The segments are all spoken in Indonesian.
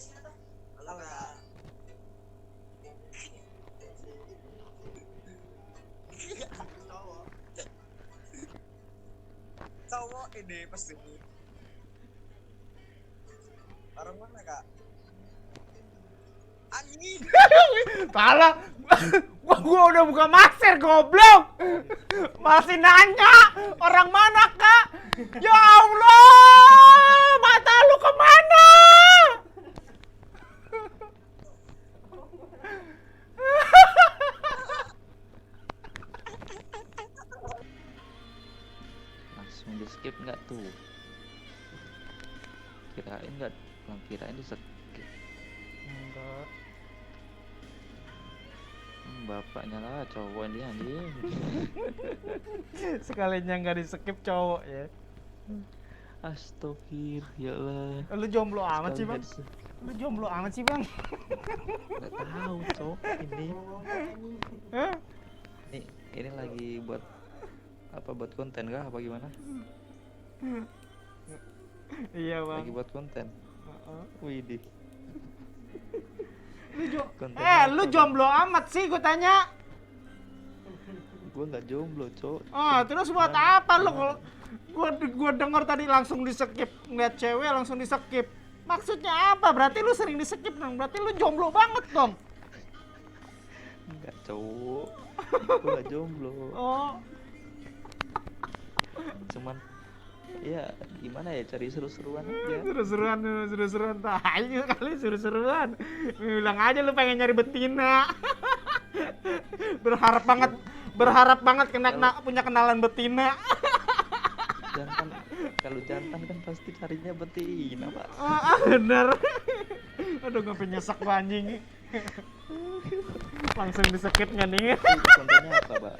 Halo kak. Cowok. Cowok ini pasti. Orang mana kak? Anjing. Salah. Gua udah buka masker goblok. Masih nanya orang mana kak? Ya Allah, mata lu kemana? Langsung di skip nggak tuh? Kirain nggak, kirain di skip. Enggak. Bapaknya lah cowok ini anjing. Sekalinya nggak di skip cowok ya. Astagfir, ya Allah. Lu jomblo amat sih bang. Sekali Lu jomblo amat sih bang. nggak tahu cowok ini. Hah? Ini lagi buat apa, buat konten kah apa gimana? Iya bang. Lagi buat konten. Widih. Kontennya Lu apa, jomblo amat sih gue tanya. Gua nggak jomblo cowok. Oh, terus buat Gimana? apa lu kalau gua denger tadi langsung di skip, ngeliat cewek langsung di skip. Maksudnya apa? Berarti lu sering di skip dong. Berarti lu jomblo banget dong. Enggak cowok. Gua nggak jomblo. Oh, Cuman ya gimana ya, cari seru-seruan aja. seru-seruan. Ayo kali seru-seruan. Bilang aja lu pengen nyari betina. Berharap banget punya kenalan betina. Jantan, kalau jantan kan pasti carinya betina pak. Bener. Aduh, gue penyesak gua anjing. Langsung di skip nggak nih? Itu kontennya apa pak?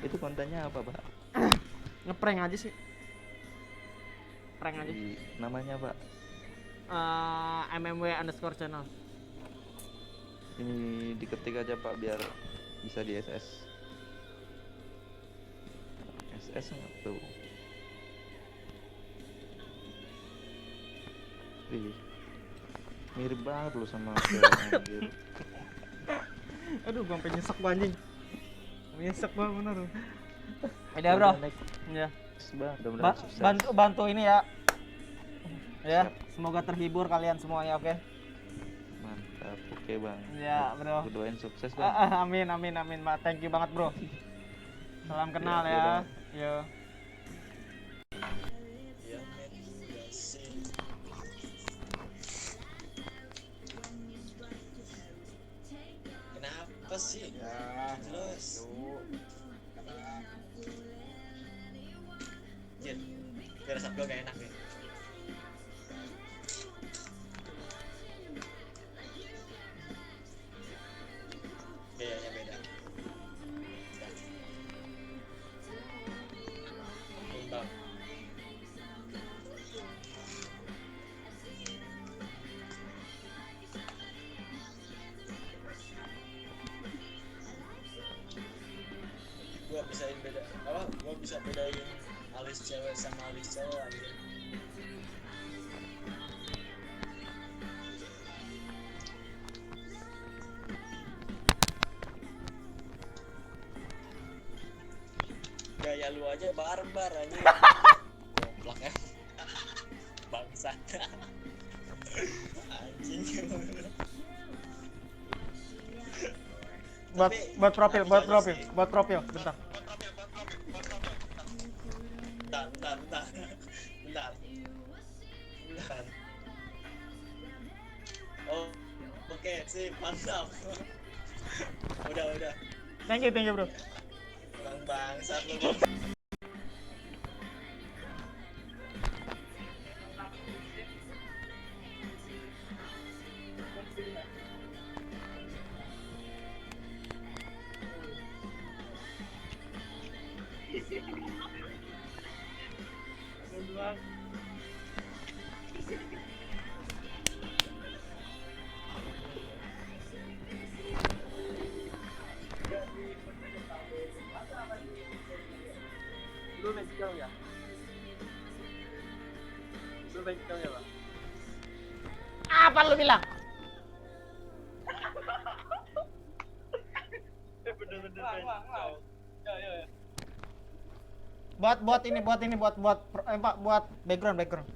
Itu kontennya apa pak? Ngeprank aja sih. Prank aja. Namanya pak? mmw_channel. Ini diketik aja pak biar bisa di SS. SS nggak tuh? Wih, mirip banget lu sama cewek anjir. Aduh, gua sampai nyesek gua anjing. Nyesek gua bener. Udah bro. Ya. Bang, mudah-mudahan sukses. Bantu ini ya. Ya, Siap. semoga terhibur kalian semuanya, oke? Mantap, oke bang. Ya, bro. Aku doain sukses bang. Amin, Mbak. Thank you banget, bro. Salam kenal Ya, ya. udah. Yo. Iya men, iya sih. Kenapa sih? Ya, terus. Jin, biar rasa gue gak enak nih. Gayanya beda. Imbang. Gua bisain beda apa? Gua bisa bedain alis cewek sama alis cowok anjir. Gaya lu aja barbar anjir. Goblok ya. Bangsat. Anjing. Buat profil, bentar. Bentar. Oh, oke, sip, mantap. Udah. Thank you, bro. Bang bangsat lu. Lu magical ya? Lu magical ya bang? Apa lu bilang? bener-bener Wah, Ben. wah, wah. Ya. Buat ini buat background.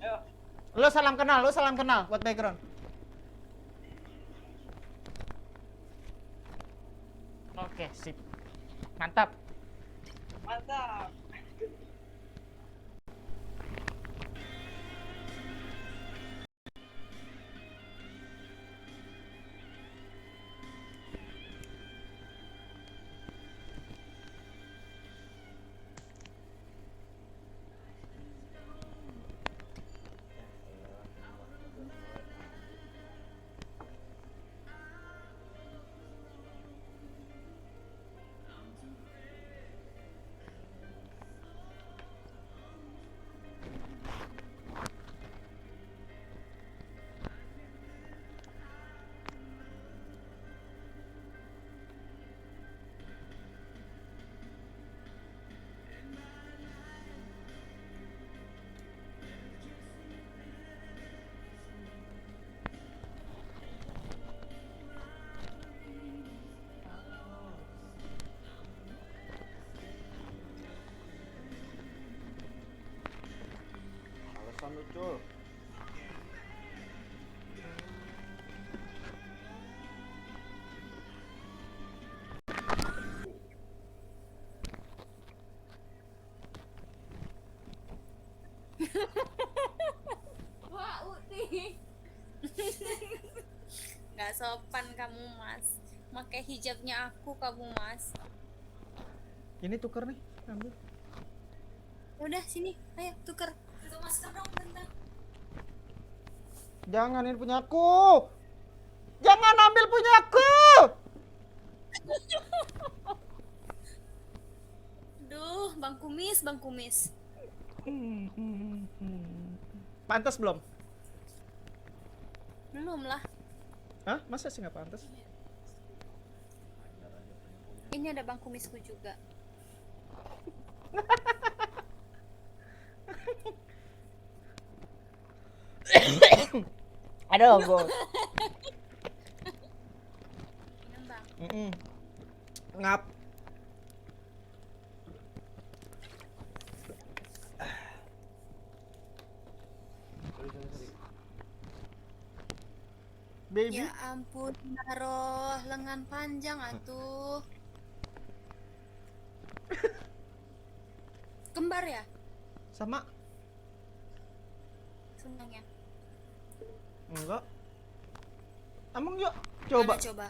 Ayo. Lu salam kenal buat background. Oke, sip. Mantap. Mantap. Alasan lucu. Wah, Uti. Gak sopan kamu, Mas. Pakai hijabnya aku kamu, Mas. Ini tuker nih, ambil. Udah sini, ayo tuker. Tuker masker dong bentar. Jangan, ini punya aku. Jangan ambil punya aku. Duh, Bang Kumis. Pantas belum? Belum lah. Hah? Masa sih nggak pantas? Ini ada Bang Kumisku juga. Aduh, bos. Minum, Bang. Ngap. Baby. Ya ampun, naruh lengan panjang atuh. Kembar ya? Sama? Senang ya? Enggak. Emang yuk, coba. Mana coba.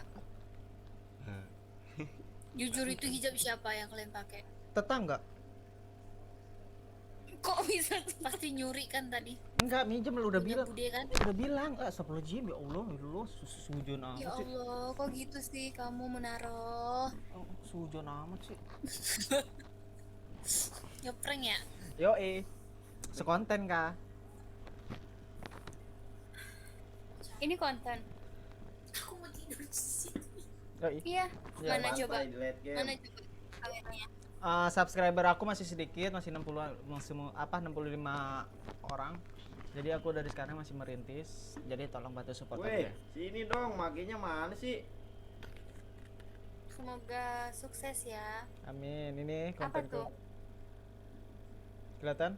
Jujur itu hijab siapa yang kalian pakai? Tetangga. Kok bisa pasti nyuri kan tadi? Enggak, minjem lu udah Punya bilang. bude kan? Udah bilang, astagfirullahaladzim, ya Allah, sujon Ya amat sih. Allah, kok gitu sih kamu menaruh Oh, sujon amat sih. ngeprank ya? Yo, sekonten kah? Ini konten. Aku mau tidur di sini. Yoi. Iya, Ya, mana coba? delete game. Mana coba kameranya? Subscriber aku masih sedikit, masih 65 orang. Jadi aku dari sekarang masih merintis. Jadi tolong bantu support aku Weh, ya. sini dong, maginya mana sih? Semoga sukses ya. Amin. Ini Apa kontenku. tuh? Kelihatan?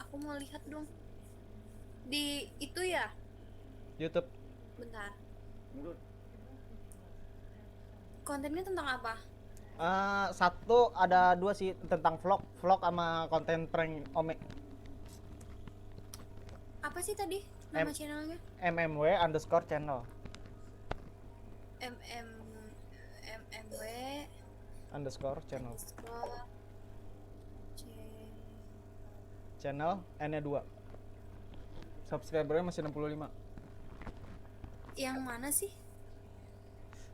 Aku mau lihat dong. Di itu ya? YouTube. Bentar. Menurut Kontennya tentang apa? Satu ada dua sih tentang vlog sama konten prank Ome. Apa sih tadi nama channelnya? mmw_channel mmw _channel underscore channel N-nya 2. Subscribernya masih 65. yang mana sih?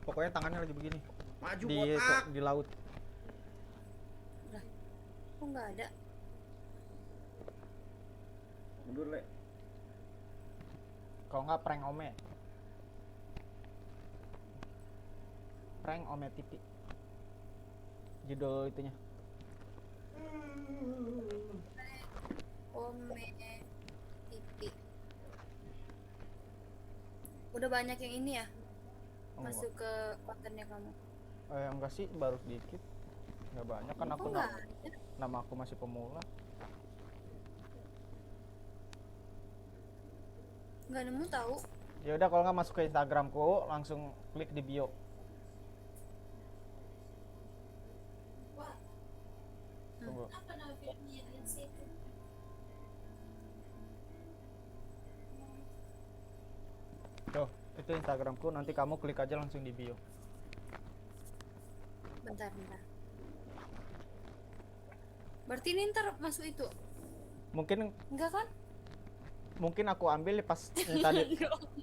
Pokoknya tangannya lagi begini maju di botak. di laut. Kok nggak ada? Mundur, Le. Kalau nggak prank Ome. Prank Ome Titi. Judul itunya. Ome titik. Udah banyak yang ini ya Oh, masuk ke kontennya kamu. enggak sih, baru sedikit. Enggak banyak kan, Kok aku nggak nama, ada? nama aku masih pemula. Nggak nemu tahu. Ya udah, kalau nggak masuk ke Instagramku, langsung klik di bio. Tunggu. Apa nama filmnya yang situ? Tuh, itu Instagramku, nanti kamu klik aja langsung di bio. Bentar. Berarti ini ntar masuk itu? Mungkin Enggak kan? aku ambil pas yang tadi.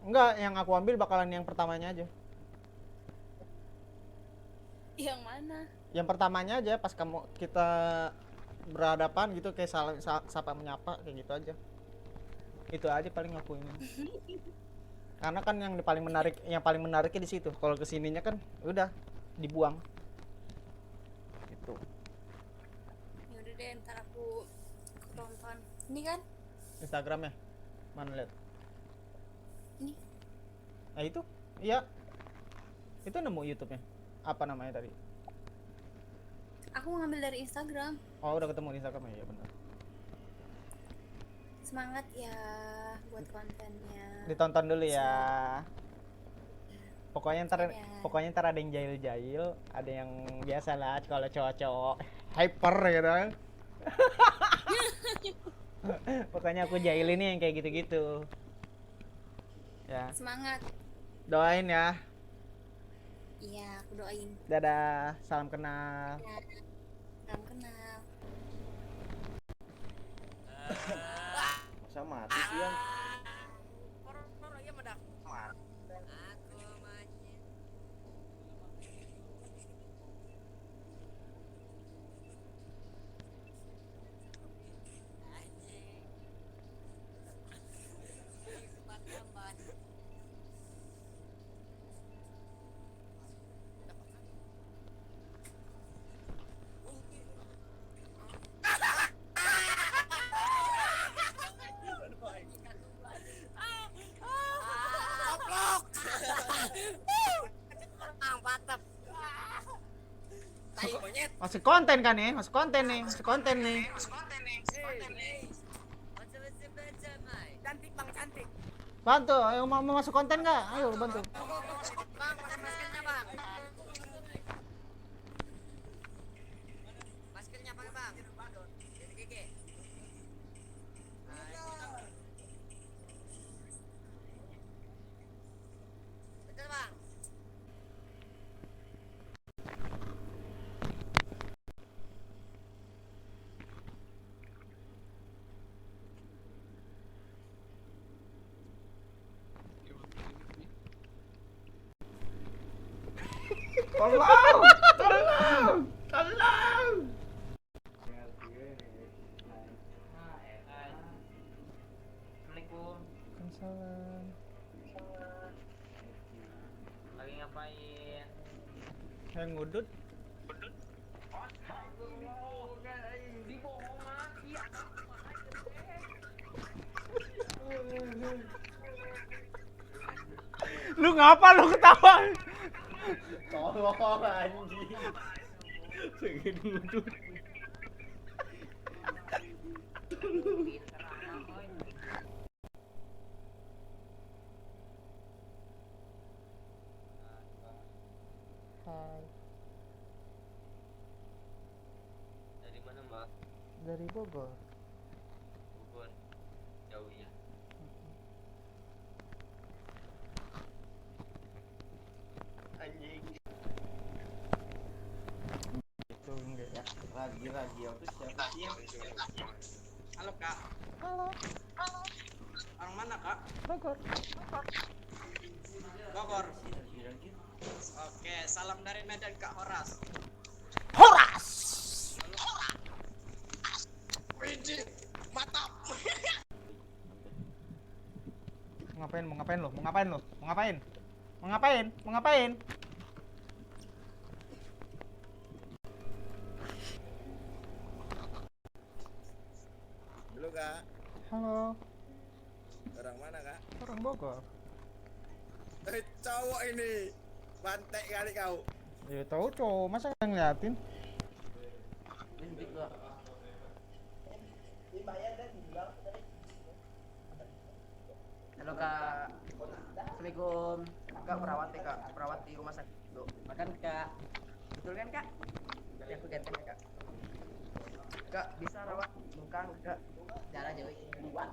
Enggak, yang aku ambil bakalan yang pertamanya aja. Yang mana? Yang pertamanya aja, pas kita berhadapan gitu, kayak sapa menyapa kayak gitu aja. Itu aja paling aku ini. Karena kan yang paling menariknya di situ. Kalau kesininya kan udah dibuang. Gitu. Ya udah deh, ntar aku tonton. Ini kan? Instagramnya mana, lihat? Ini. Nah itu, iya. Itu nemu YouTube-nya. Apa namanya tadi? Aku ngambil dari Instagram. Oh, udah ketemu di Instagram ya, benar. Semangat ya buat kontennya. Ditonton dulu ya. Pokoknya ntar Ya. ada yang jahil-jahil, ada yang biasa lah kalau cowok-cowok hyper gitu kan. Pokoknya aku jahil ini yang kayak gitu-gitu. Ya, Semangat. doain ya. Iya, aku doain. Dadah, salam kenal. Ya, salam kenal. Masa mati sih yang Masuk konten kan nih? Masuk konten nih. Cantik bang, cantik. Bantu, ayo mau masuk konten nggak? Ayo bantu. Bang, pakai maskernya bang. Maskernya pakai bang. Jadi gigi. Betul bang. Tolong. Assalamualaikum. Salam. Lagi ngapain? Yang ngudut. Lu ngapa lu ketawa? Tolong anjing. Pengen ngudut. Hai, Dari mana mbak? dari Bogor. Bogor. Jauh ya. Anjing. Itu enggak ya. Radio tuh siapa sih yang Halo kak. Halo, Orang mana kak? Bogor. Bogor. Oke, salam dari Medan Kak Horas. Horas. Widih, mantap. Mau ngapain lo? Mau ngapain? Halo kak. Halo, Orang mana kak? orang Bogor. Cowok ini. Bantek kali kau. Ya tahu cowok, masa nggak ngeliatin? Lintik gua. Halo kak, assalamualaikum. Kak perawat ya kak, perawat di rumah sakit. Tuh, makan kak. Betul kan kak? Nanti aku gantian ya kak. Kak bisa rawat muka kak. Jangan aja, woi. Buat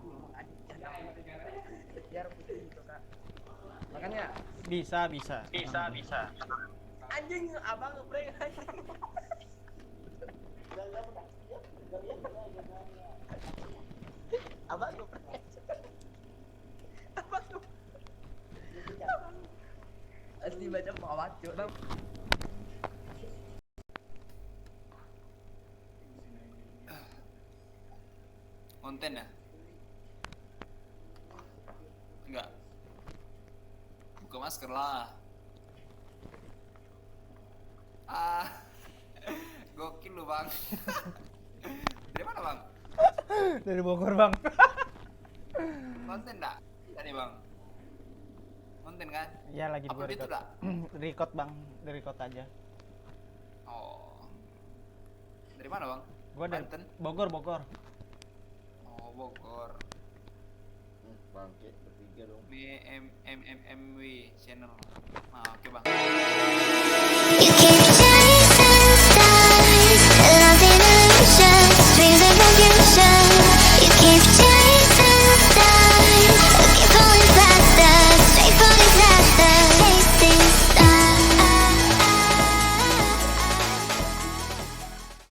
biar putih gitu kak. Makan ya? Bisa. Anjing, abang ngebreng anjing. Abang ngebreng. Abang ngebreng. Asli baca perawat cuy. Bang. Konten ya? Enggak. Buka masker lah. Gokil lu bang. Dari mana bang? Dari Bogor bang. Konten dak? Tadi bang. Konten kan? Iya lagi Upload itu dak? record bang, dari record aja. Oh. Dari mana bang? Gua dari Banten? Bogor. Oh Bogor. Bangkit bertiga dong. BMMMW channel. Nah, oke bang.